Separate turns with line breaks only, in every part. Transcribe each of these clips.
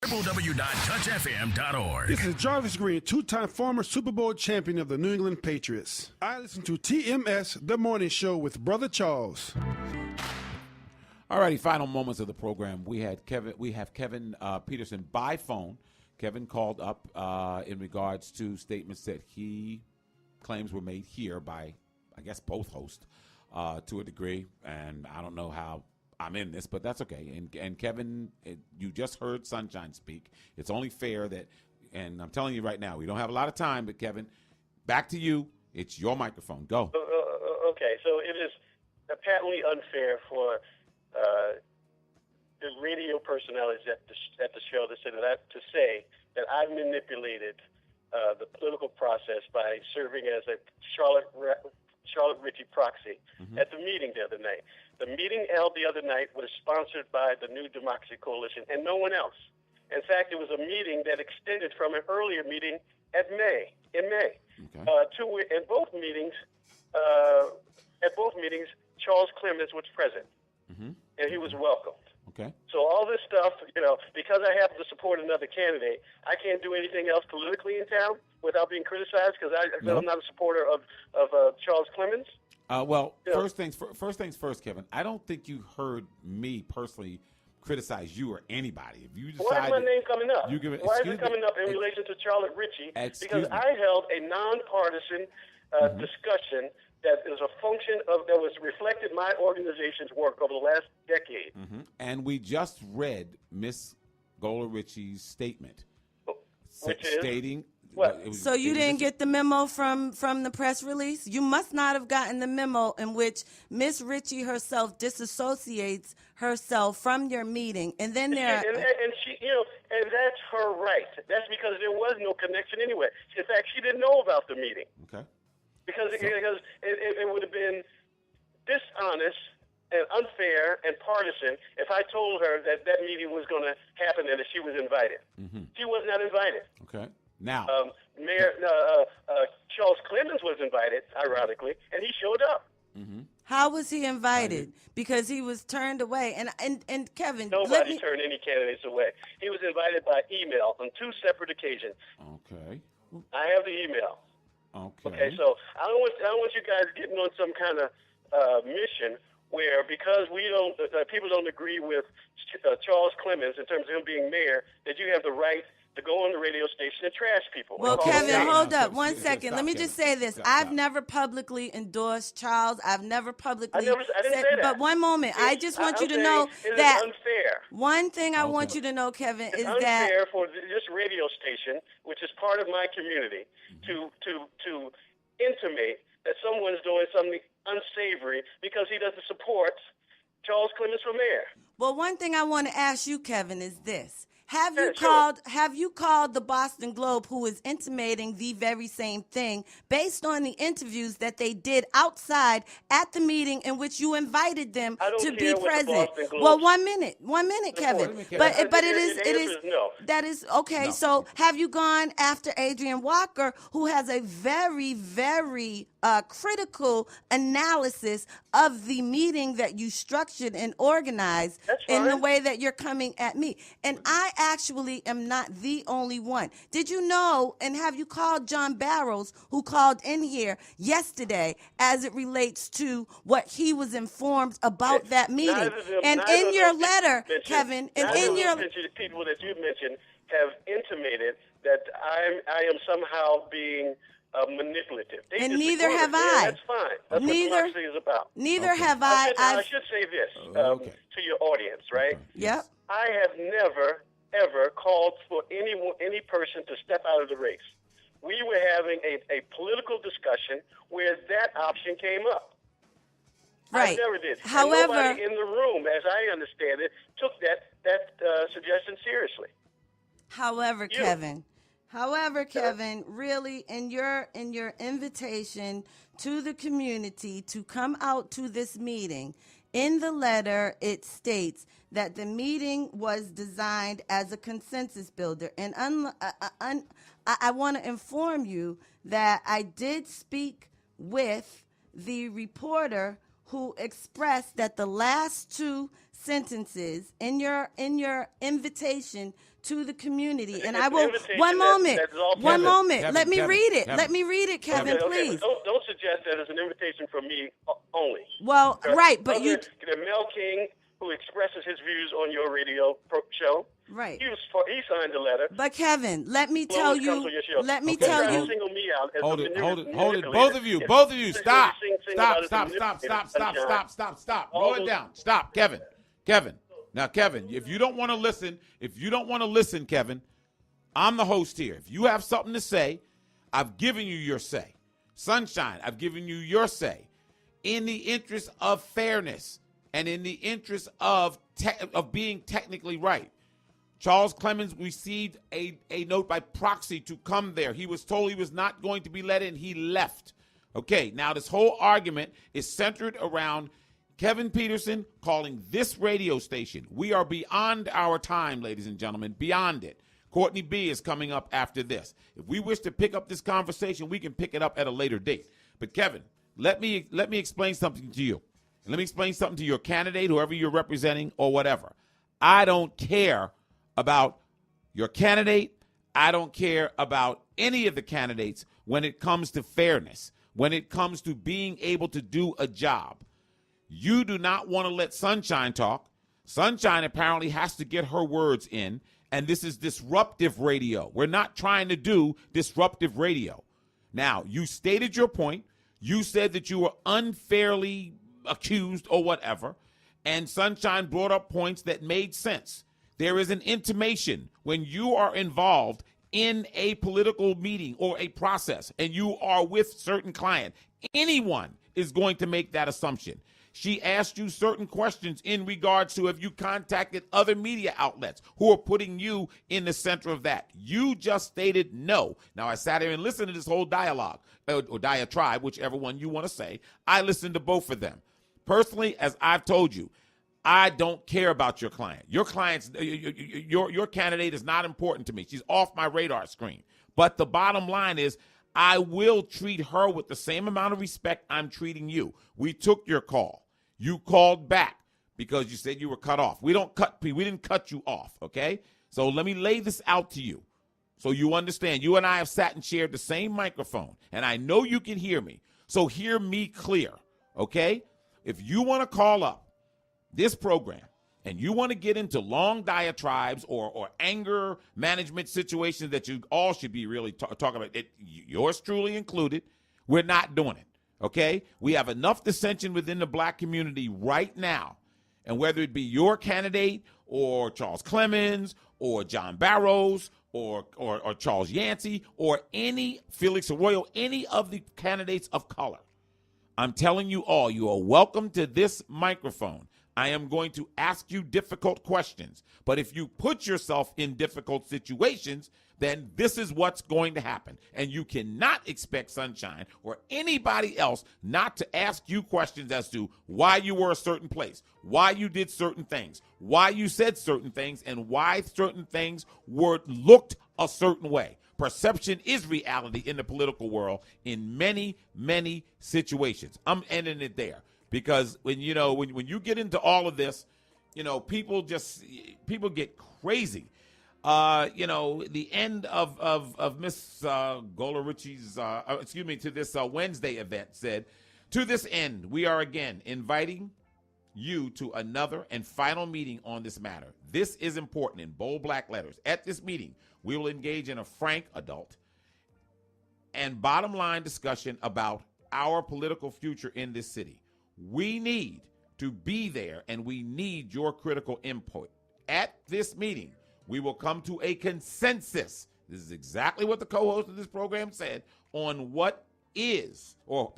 www.touchfm.org.
This is Jarvis Green, two-time former Super Bowl champion of the New England Patriots. I listen to TMS, The Morning Show with Brother Charles.
All righty, final moments of the program. We have Kevin Peterson by phone. Kevin called up in regards to statements that he claims were made here by, I guess, both hosts to a degree. And I don't know how I'm in this, but that's okay. And Kevin, you just heard Sunshine speak. It's only fair that, and I'm telling you right now, we don't have a lot of time, but Kevin, back to you. It's your microphone. Go.
Okay, so it is patently unfair for the radio personalities at the show to say that I manipulated the political process by serving as a Charlotte Ritchie proxy at the meeting the other night. The meeting held the other night was sponsored by the New Democracy Coalition and no one else. In fact, it was a meeting that extended from an earlier meeting in May.
Okay.
At both meetings, Charles Clemens was present, and he was welcomed.
Okay.
So all this stuff, because I happen to support another candidate, I can't do anything else politically in town without being criticized because I'm not a supporter of Charles Clemens.
First things first, Kevin. I don't think you heard me personally criticize you or anybody. If you decide,
why is my name coming up? Why is it coming up in relation to Charlotte Ritchie? Because I held a nonpartisan discussion that is a function that was reflected my organization's work over the last decade.
And we just read Miss Gola Ritchie's statement, stating.
So you didn't get the memo from the press release? You must not have gotten the memo in which Miss Ritchie herself disassociates herself from your meeting, and then
and she, and that's her right. That's because there was no connection anyway. In fact, she didn't know about the meeting.
Okay.
Because it would have been dishonest and unfair and partisan if I told her that meeting was going to happen and that she was invited. She was not invited.
Okay. Now,
Mayor Charles Clemens was invited, ironically, and he showed up.
How was he invited? Because he was turned away. And Kevin,
nobody turned any candidates away. He was invited by email on 2 separate occasions.
Okay.
I have the email.
Okay.
So I don't want you guys getting on some kind of mission where because people don't agree with Charles Clemens in terms of him being mayor, that you have the right to go on the radio station and trash people.
Well, Kevin, hold up 1 second. Let me just say this. I've never publicly endorsed Charles. I've never publicly
I didn't say that.
But one moment. I just want you to know that one thing I want you to know, Kevin, is that
it's unfair for this radio station, which is part of my community, to intimate that someone's doing something unsavory because he doesn't support Charles Clemens for mayor.
Well, one thing I want to ask you, Kevin, is this. Have you called the Boston Globe, who is intimating the very same thing based on the interviews that they did outside at the meeting in which you invited them to be present? Well, 1 minute, Kevin. But it is
no.
That is okay. No. So have you gone after Adrian Walker, who has a very, very critical analysis of the meeting that you structured and organized in the way that you're coming at me? And I actually am not the only one. Did you know, and have you called John Barrows, who called in here yesterday, as it relates to what he was informed about that meeting? And in your letter, Kevin, and in your
people that you mentioned have intimated that I am somehow being manipulative.
And neither have I.
That's fine. That's what democracy is about.
Neither have I.
I should say this to your audience, right?
Yep.
I have never, ever called for any person to step out of the race. We were having a political discussion where that option came up.
Right.
I never did.
However,
and nobody in the room, as I understand it, took that suggestion seriously.
However, Kevin, really, in your invitation to the community to come out to this meeting, in the letter it states that the meeting was designed as a consensus builder. And I want to inform you that I did speak with the reporter who expressed that the last 2 sentences in your invitation to the community. And
It's
I
an
will,
invitation
one moment,
that is also-
one
Kevin,
moment.
Kevin,
Let me
Kevin,
read it.
Kevin.
Let me read it, Kevin,
Okay,
please.
Don't suggest that it's an invitation from me only.
Well, right, but you,
Mel King, who expresses his views on your radio show,
right.
he signed the letter.
But Kevin, let me tell
Comes
you,
on your show.
let me
Okay,
tell
Try to
you,
single me out as
Hold
a
it.
manipulator.
Both of you, stop.
About
Stop.
Stop.
Roll it down. Stop, Kevin. Now, Kevin, if you don't want to listen, Kevin, I'm the host here. If you have something to say, I've given you your say. Sunshine, I've given you your say. In the interest of fairness and in the interest of being technically right, Charles Clemens received a note by proxy to come there. He was told he was not going to be let in. He left. Okay, now this whole argument is centered around Kevin Peterson calling this radio station. We are beyond our time, ladies and gentlemen, beyond it. Courtney B is coming up after this. If we wish to pick up this conversation, we can pick it up at a later date. But Kevin, let me explain something to you. And let me explain something to your candidate, whoever you're representing or whatever. I don't care about your candidate. I don't care about any of the candidates when it comes to fairness, when it comes to being able to do a job. You do not want to let Sunshine talk. Sunshine apparently has to get her words in, and this is disruptive radio. We're not trying to do disruptive radio. Now, you stated your point. You said that you were unfairly accused or whatever, and Sunshine brought up points that made sense. There is an intimation when you are involved in a political meeting or a process and you are with certain client. Anyone is going to make that assumption. She asked you certain questions in regards to have you contacted other media outlets who are putting you in the center of that. You just stated no. Now, I sat here and listened to this whole dialogue, or diatribe, whichever one you want to say. I listened to both of them. Personally, as I've told you, I don't care about your client. Your candidate is not important to me. She's off my radar screen. But the bottom line is, I will treat her with the same amount of respect I'm treating you. We took your call. You called back because you said you were cut off. We didn't cut you off, okay? So let me lay this out to you so you understand. You and I have sat and shared the same microphone, and I know you can hear me. So hear me clear, okay? If you want to call up this program and you want to get into long diatribes or anger management situations that you all should be really talking about, yours truly included, we're not doing it, okay? We have enough dissension within the black community right now, and whether it be your candidate or Charles Clemens or John Barrows or Charles Yancey or any Felix Arroyo, any of the candidates of color, I'm telling you all, you are welcome to this microphone. I am going to ask you difficult questions. But if you put yourself in difficult situations, then this is what's going to happen. And you cannot expect Sunshine or anybody else not to ask you questions as to why you were a certain place, why you did certain things, why you said certain things, and why certain things were looked a certain way. Perception is reality in the political world in many, many situations. I'm ending it there. Because when you get into all of this, people get crazy. The end of Miss Golaricci's to this Wednesday event said, to this end, we are again inviting you to another and final meeting on this matter. This is important in bold black letters. At this meeting, we will engage in a frank, adult, and bottom line discussion about our political future in this city. We need to be there, and we need your critical input. At this meeting, we will come to a consensus. This is exactly what the co-host of this program said on what is, or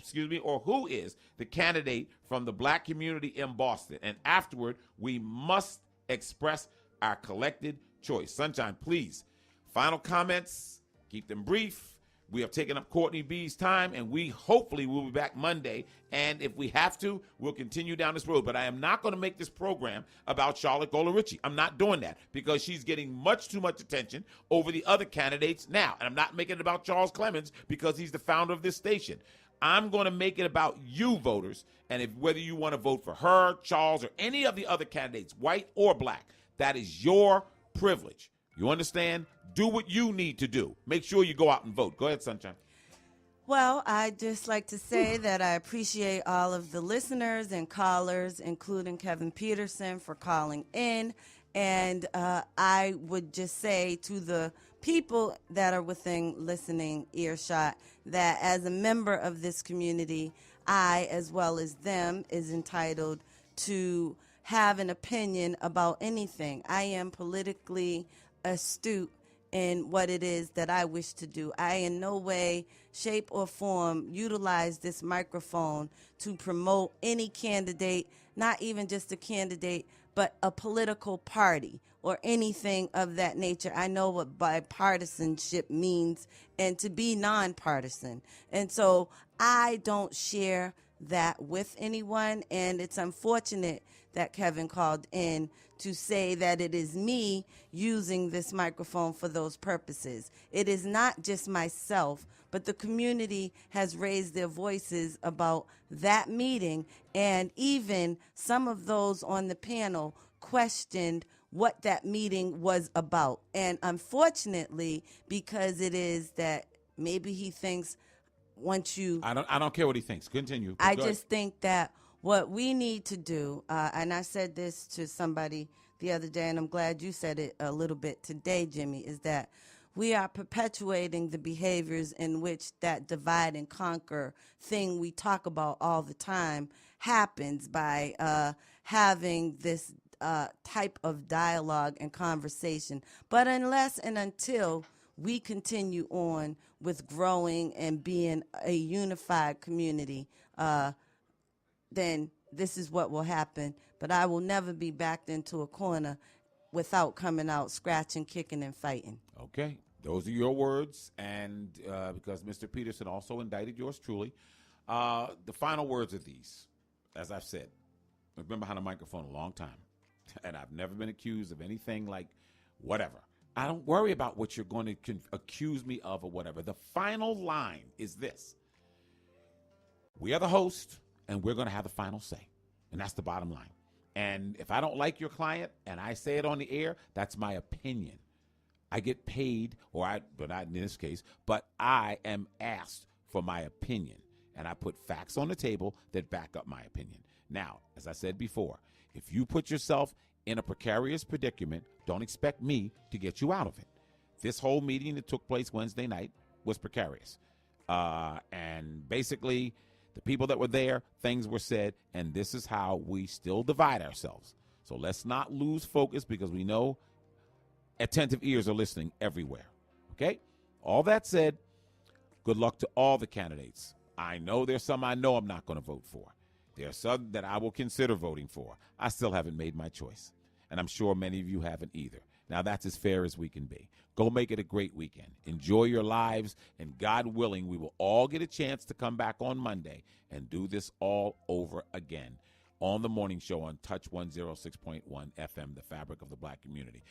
who is the candidate from the black community in Boston. And afterward, we must express our collected choice. Sunshine, please. Final comments, keep them brief. We have taken up Courtney B's time, and we hopefully will be back Monday. And if we have to, we'll continue down this road. But I am not going to make this program about Charlotte Golaricci. I'm not doing that because she's getting much too much attention over the other candidates now. And I'm not making it about Charles Clemens because he's the founder of this station. I'm going to make it about you voters, and whether you want to vote for her, Charles, or any of the other candidates, white or black, that is your privilege. You understand? Do what you need to do. Make sure you go out and vote. Go ahead, Sunshine.
Well, I'd just like to say that I appreciate all of the listeners and callers, including Kevin Peterson, for calling in. And I would just say to the people that are within listening earshot that as a member of this community, I, as well as them, is entitled to have an opinion about anything. I am politically astute in what it is that I wish to do. I in no way, shape, or form utilize this microphone to promote any candidate, not even just a candidate, but a political party or anything of that nature. I know what bipartisanship means and to be nonpartisan. And so I don't share that with anyone, and it's unfortunate that Kevin called in to say that it is me using this microphone for those purposes. It is not just myself, but the community has raised their voices about that meeting, and even some of those on the panel questioned what that meeting was about. And unfortunately, because it is that maybe he thinks once you...
I don't care what he thinks. Continue.
I
Go
just
ahead.
think that what we need to do, and I said this to somebody the other day, and I'm glad you said it a little bit today, Jimmy, is that we are perpetuating the behaviors in which that divide and conquer thing we talk about all the time happens by having this type of dialogue and conversation. But unless and until we continue on with growing and being a unified community, then this is what will happen. But I will never be backed into a corner without coming out scratching, kicking, and fighting.
Okay. Those are your words, and because Mr. Peterson also indicted yours truly. The final words are these. As I've said, I've been behind a microphone a long time, and I've never been accused of anything like whatever. I don't worry about what you're going to accuse me of or whatever. The final line is this. We are the host, and we're going to have the final say, and that's the bottom line. And if I don't like your client and I say it on the air, that's my opinion. I get paid, but not in this case, but I am asked for my opinion. And I put facts on the table that back up my opinion. Now, as I said before, if you put yourself in a precarious predicament, don't expect me to get you out of it. This whole meeting that took place Wednesday night was precarious. And basically, the people that were there, things were said, and this is how we still divide ourselves. So let's not lose focus because we know attentive ears are listening everywhere. Okay? All that said, good luck to all the candidates. I know there's some I know I'm not going to vote for. There's some that I will consider voting for. I still haven't made my choice. And I'm sure many of you haven't either. Now, that's as fair as we can be. Go make it a great weekend. Enjoy your lives, and God willing, we will all get a chance to come back on Monday and do this all over again on the morning show on Touch 106.1 FM, the fabric of the black community.